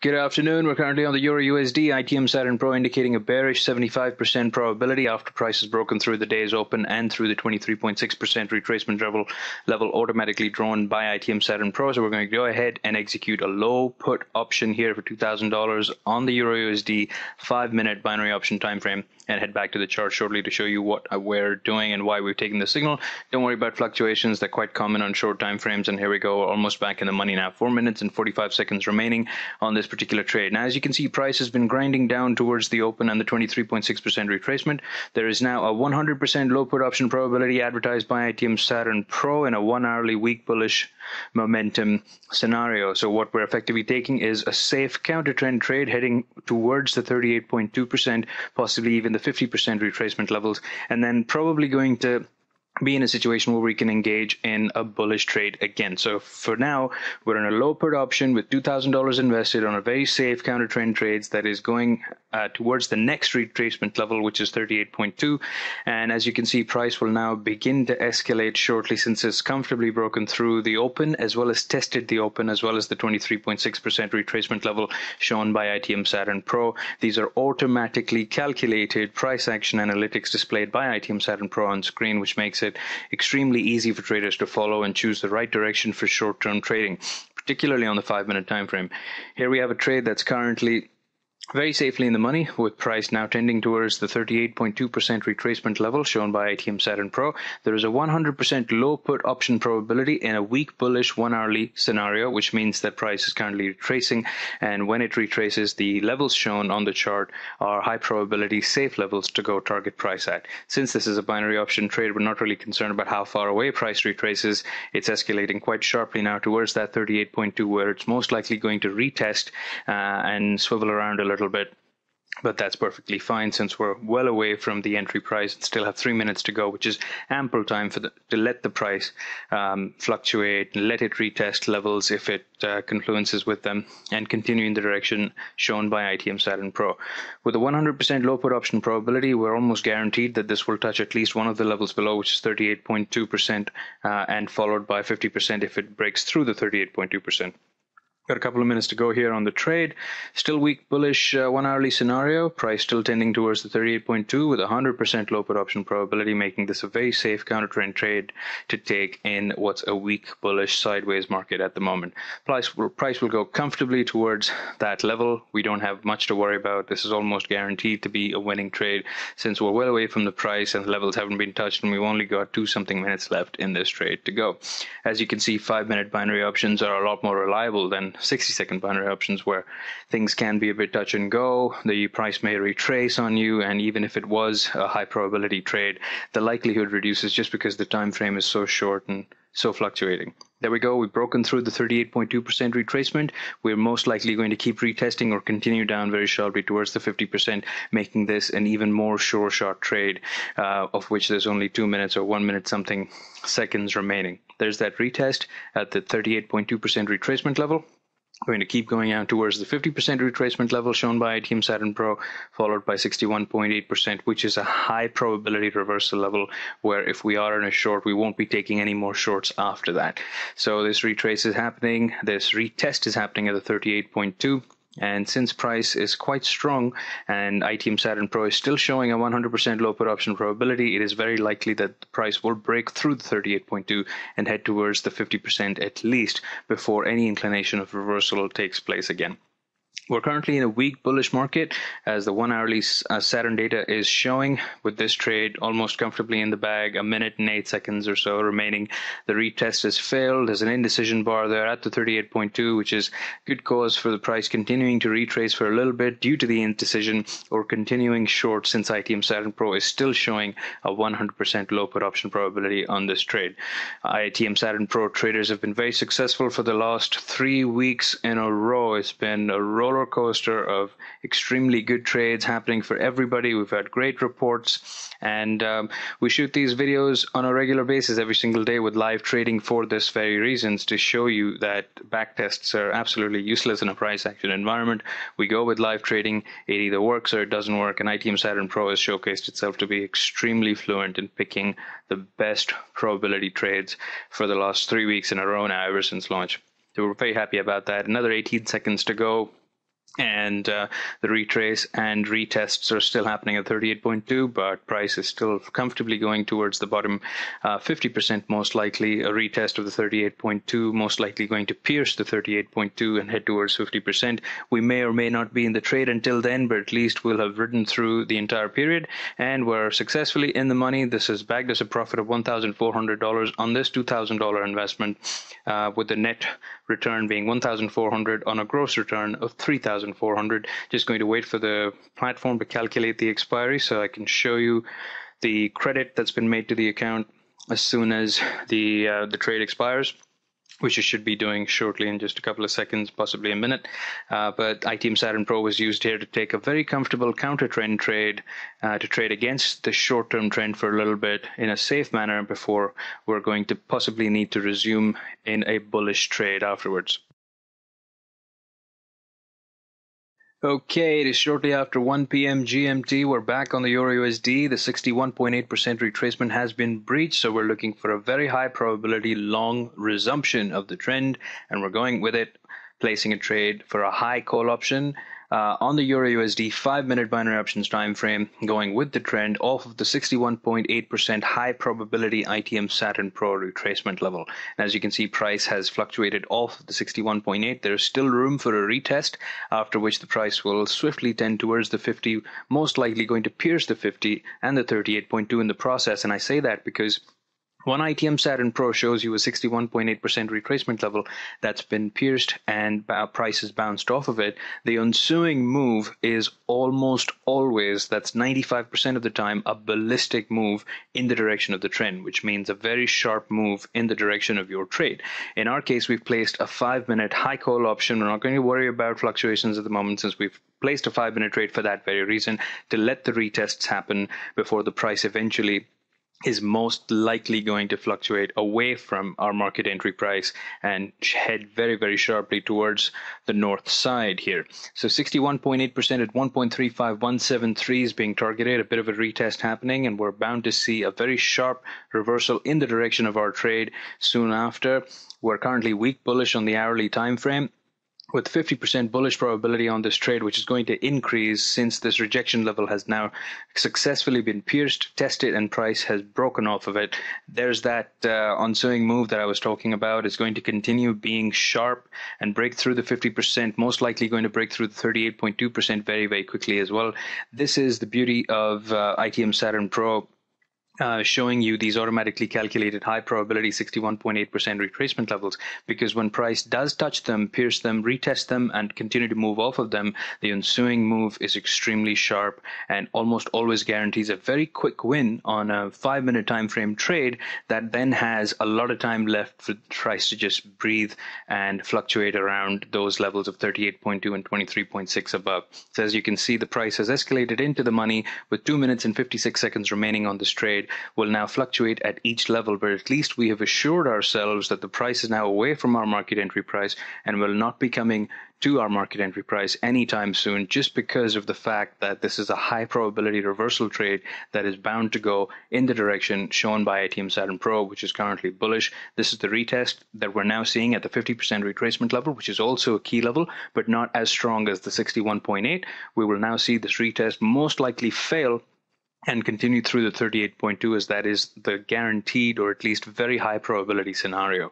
Good afternoon. We're currently on the EUR USD ITM Saturn Pro indicating a bearish 75% probability after price has broken through the day's open and through the 23.6% retracement level automatically drawn by ITM Saturn Pro. So we're going to go ahead and execute a low put option here for $2,000 on the EUR USD 5-minute binary option time frame, and head back to the chart shortly to show you what we're doing and why we've taken the signal. Don't worry about fluctuations. They're quite common on short time frames. And here we go, almost back in the money now. 4 minutes and 45 seconds remaining on this particular trade. Now, as you can see, price has been grinding down towards the open and the 23.6% retracement. There is now a 100% low put option probability advertised by ITM Saturn Pro in a 1 hourly weak bullish momentum scenario. So what we're effectively taking is a safe counter trend trade heading towards the 38.2%, possibly even the 50% retracement levels, and then probably going to be in a situation where we can engage in a bullish trade again. So for now, we're in a low put option with $2,000 invested on a very safe counter trend trades that is going towards the next retracement level, which is 38.2. And as you can see, price will now begin to escalate shortly since it's comfortably broken through the open as well as tested the open as well as the 23.6% retracement level shown by ITM Saturn Pro. These are automatically calculated price action analytics displayed by ITM Saturn Pro on screen, which makes it extremely easy for traders to follow and choose the right direction for short-term trading, particularly on the 5-minute time frame. Here we have a trade that's currently very safely in the money, with price now tending towards the 38.2% retracement level shown by ITM Saturn Pro. There is a 100% low put option probability in a weak bullish 1 hourly scenario, which means that price is currently retracing, and when it retraces, the levels shown on the chart are high probability safe levels to go target price at. Since this is a binary option trade, we're not really concerned about how far away price retraces. It's escalating quite sharply now towards that 38.2, where it's most likely going to retest and swivel around a little bit, but that's perfectly fine since we're well away from the entry price and still have 3 minutes to go, which is ample time to let the price fluctuate and let it retest levels if it confluences with them and continue in the direction shown by ITM Saturn Pro. With a 100% low put option probability, we're almost guaranteed that this will touch at least one of the levels below, which is 38.2%, and followed by 50% if it breaks through the 38.2%. Got a couple of minutes to go here on the trade. Still weak bullish 1 hourly scenario. Price still tending towards the 38.2 with a 100% low put option probability, making this a very safe counter trend trade to take in what's a weak bullish sideways market at the moment. Price will go comfortably towards that level. We don't have much to worry about. This is almost guaranteed to be a winning trade since we're well away from the price and the levels haven't been touched, and we've only got 2-something minutes left in this trade to go. As you can see, 5-minute binary options are a lot more reliable than 60-second binary options, where things can be a bit touch and go. The price may retrace on you, and even if it was a high probability trade, the likelihood reduces just because the time frame is so short and so fluctuating. There we go. We've broken through the 38.2% retracement. We're most likely going to keep retesting or continue down very sharply towards the 50%, making this an even more sure shot trade, of which there's only 2 minutes or 1 minute something seconds remaining. There's that retest at the 38.2% retracement level. Going to keep going out towards the 50% retracement level shown by ITM Saturn Pro, followed by 61.8%, which is a high probability reversal level, where if we are in a short, we won't be taking any more shorts after that. So this retrace is happening. This retest is happening at the 38.2. And since price is quite strong and ITM Saturn Pro is still showing a 100% low put option probability, it is very likely that the price will break through the 38.2 and head towards the 50% at least before any inclination of reversal takes place again. We're currently in a weak bullish market, as the 1 hourly Saturn data is showing, with this trade almost comfortably in the bag, 1 minute and 8 seconds or so remaining. The retest has failed. There's an indecision bar there at the 38.2, which is good cause for the price continuing to retrace for a little bit due to the indecision or continuing short, since ITM Saturn Pro is still showing a 100% low put option probability on this trade. ITM Saturn Pro traders have been very successful for the last 3 weeks in a row. It's been a roller coaster of extremely good trades happening for everybody. We've had great reports, and we shoot these videos on a regular basis every single day with live trading for this very reasons, to show you that backtests are absolutely useless in a price action environment. We go with live trading. It either works or it doesn't work, and ITM Saturn Pro has showcased itself to be extremely fluent in picking the best probability trades for the last 3 weeks in a row now ever since launch. So we're very happy about that. Another 18 seconds to go. And the retrace and retests are still happening at 38.2, but price is still comfortably going towards the bottom. 50% most likely a retest of the 38.2, most likely going to pierce the 38.2 and head towards 50%. We may or may not be in the trade until then, but at least we'll have ridden through the entire period, and we're successfully in the money. This has bagged us a profit of $1,400 on this $2,000 investment, with the net return being $1,400 on a gross return of $3,400. Just going to wait for the platform to calculate the expiry so I can show you the credit that's been made to the account as soon as the trade expires, which it should be doing shortly in just a couple of seconds, possibly a minute. But ITM Saturn Pro was used here to take a very comfortable counter trend trade, to trade against the short-term trend for a little bit in a safe manner before we're going to possibly need to resume in a bullish trade afterwards. Okay, it is shortly after 1 p.m. GMT. We're back on the EUR/USD. The 61.8% retracement has been breached, so we're looking for a very high probability long resumption of the trend, and we're going with it, placing a trade for a high call option on the EUR/USD 5-minute binary options time frame, going with the trend off of the 61.8% high probability ITM Saturn Pro retracement level. And as you can see, price has fluctuated off the 61.8. There's still room for a retest, after which the price will swiftly tend towards the 50, most likely going to pierce the 50 and the 38.2 in the process. And I say that because one ITM Saturn Pro shows you a 61.8% retracement level that's been pierced and price has bounced off of it. The ensuing move is almost always, that's 95% of the time, a ballistic move in the direction of the trend, which means a very sharp move in the direction of your trade. In our case, we've placed a 5-minute high call option. We're not going to worry about fluctuations at the moment, since we've placed a 5-minute trade for that very reason, to let the retests happen before the price eventually is most likely going to fluctuate away from our market entry price and head very, very sharply towards the north side here. So 61.8% at 1.35173 is being targeted, a bit of a retest happening, and we're bound to see a very sharp reversal in the direction of our trade soon after. We're currently weak bullish on the hourly time frame, with 50% bullish probability on this trade, which is going to increase since this rejection level has now successfully been pierced, tested, and price has broken off of it. There's that ensuing move that I was talking about is going to continue being sharp and break through the 50%, most likely going to break through the 38.2% very, very quickly as well. This is the beauty of ITM Saturn Pro, showing you these automatically calculated high probability 61.8% retracement levels, because when price does touch them, pierce them, retest them, and continue to move off of them, the ensuing move is extremely sharp and almost always guarantees a very quick win on a 5-minute time frame trade that then has a lot of time left for price to just breathe and fluctuate around those levels of 38.2 and 23.6 above. So as you can see, the price has escalated into the money with 2 minutes and 56 seconds remaining on this trade. Will now fluctuate at each level, but at least we have assured ourselves that the price is now away from our market entry price and will not be coming to our market entry price anytime soon, just because of the fact that this is a high probability reversal trade that is bound to go in the direction shown by ITM Saturn Pro, which is currently bullish. This is the retest that we're now seeing at the 50% retracement level, which is also a key level, but not as strong as the 61.8. We will now see this retest most likely fail and continue through the 38.2, as that is the guaranteed or at least very high probability scenario.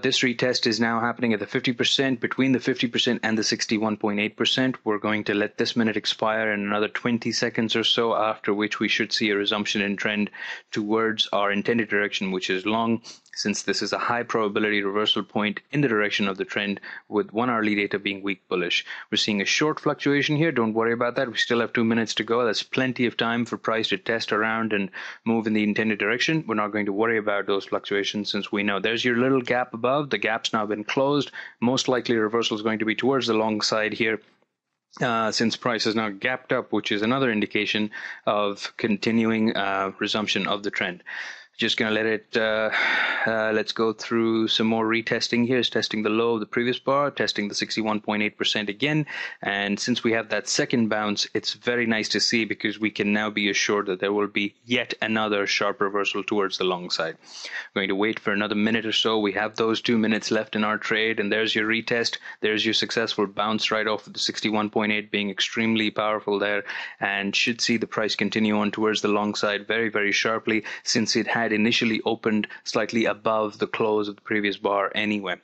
This retest is now happening at the 50%, between the 50% and the 61.8%. We're going to let this minute expire in another 20 seconds or so, after which we should see a resumption in trend towards our intended direction, which is long, since this is a high probability reversal point in the direction of the trend, with 1 hourly data being weak bullish. We're seeing a short fluctuation here. Don't worry about that. We still have 2 minutes to go. That's plenty of time for price to test around and move in the intended direction. We're not going to worry about those fluctuations, since we know there's your little gap above. The gap's now been closed. Most likely reversal is going to be towards the long side here, since price is now gapped up, which is another indication of continuing resumption of the trend. Just going to let it, let's go through some more retesting here. It's testing the low of the previous bar, testing the 61.8% again. And since we have that second bounce, it's very nice to see because we can now be assured that there will be yet another sharp reversal towards the long side. We're going to wait for another minute or so. We have those 2 minutes left in our trade, and there's your retest. There's your successful bounce right off of the 61.8 being extremely powerful there, and should see the price continue on towards the long side very, very sharply, since it had initially opened slightly above the close of the previous bar anyway.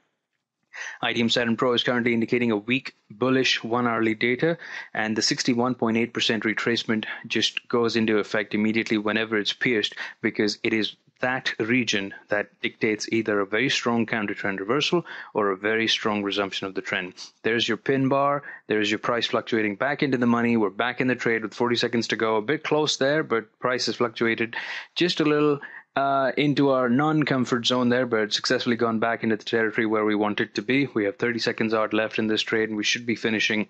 ITM Saturn Pro is currently indicating a weak bullish 1 hourly data, and the 61.8% retracement just goes into effect immediately whenever it's pierced, because it is that region that dictates either a very strong counter trend reversal or a very strong resumption of the trend. There's your pin bar. There's your price fluctuating back into the money. We're back in the trade with 40 seconds to go. A bit close there, but price has fluctuated just a little into our non-comfort zone there, but successfully gone back into the territory where we want it to be. We have 30 seconds out left in this trade, and we should be finishing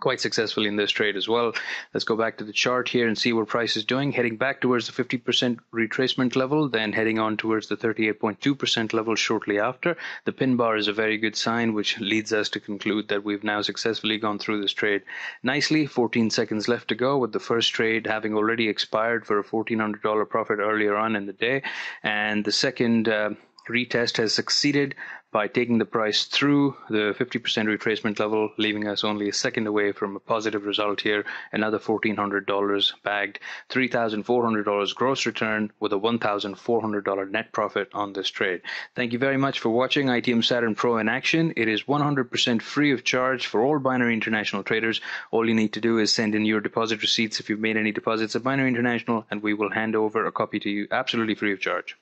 quite successfully in this trade as well. Let's go back to the chart here and see where price is doing. Heading back towards the 50% retracement level, then heading on towards the 38.2% level shortly after. The pin bar is a very good sign, which leads us to conclude that we've now successfully gone through this trade nicely. 14 seconds left to go, with the first trade having already expired for a $1,400 profit earlier on in the day. And the second retest has succeeded by taking the price through the 50% retracement level, leaving us only a second away from a positive result here. Another $1,400 bagged, $3,400 gross return with a $1,400 net profit on this trade. Thank you very much for watching ITM Saturn Pro in action. It is 100% free of charge for all Binary International traders. All you need to do is send in your deposit receipts if you've made any deposits at Binary International, and we will hand over a copy to you absolutely free of charge.